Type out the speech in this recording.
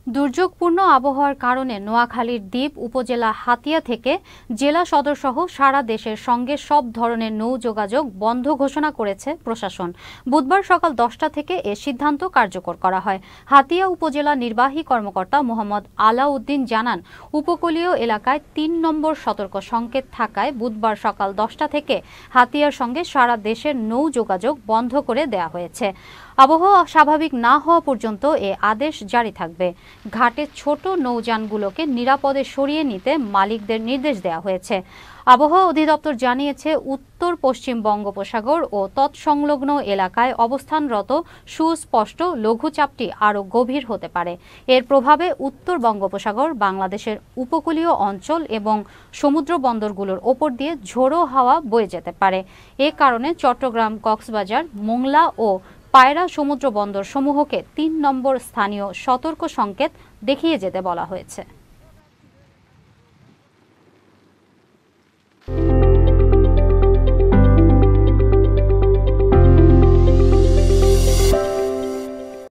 দুর্যোগপূর্ণ আবহাওয়ার কারণে নোয়াখালীর দ্বীপ উপজেলা হাতিয়া থেকে জেলা সদরসহ সারা দেশের সঙ্গে সব ধরনের নৌ যোগাযোগ বন্ধ ঘোষণা করেছে প্রশাসন। বুধবার সকাল 10টা থেকে এ সিদ্ধান্ত কার্যকর করা হয়। হাতিয়া উপজেলা নির্বাহী কর্মকর্তা মোহাম্মদ আলাউদ্দিন জানান, উপকূলীয় এলাকায় 3 নম্বর সতর্ক সংকেত থাকায় বুধবার সকাল 10টা থেকে হাতিয়ার সঙ্গে সারা দেশের নৌ যোগাযোগ বন্ধ করে দেওয়া হয়েছে। আবহাওয়া স্বাভাবিক না হওয়া পর্যন্ত এ আদেশ জারি থাকবে। ঘাটে ছোট নৌযানগুলোকে নিরাপদে সরিয়ে নিতে মালিকদের নির্দেশ দেওয়া হয়েছে। আবহাওয়া অধিদপ্তর জানিয়েছে, উত্তর পশ্চিম বঙ্গোপসাগর ও তৎসংলগ্ন এলাকায় অবস্থানরত সুস্পষ্ট লঘুচাপটি আরও গভীর হতে পারে। এর প্রভাবে উত্তর বঙ্গোপসাগর, বাংলাদেশের উপকূলীয় অঞ্চল এবং সমুদ্র বন্দরগুলোর ওপর দিয়ে ঝোড়ো হাওয়া বয়ে যেতে পারে। এ কারণে চট্টগ্রাম, কক্সবাজার, মোংলা ও পায়রা সমুদ্র বন্দর সমূহকে 3 নম্বর স্থানীয় সতর্ক সংকেত দেখিয়ে যেতে বলা হয়েছে।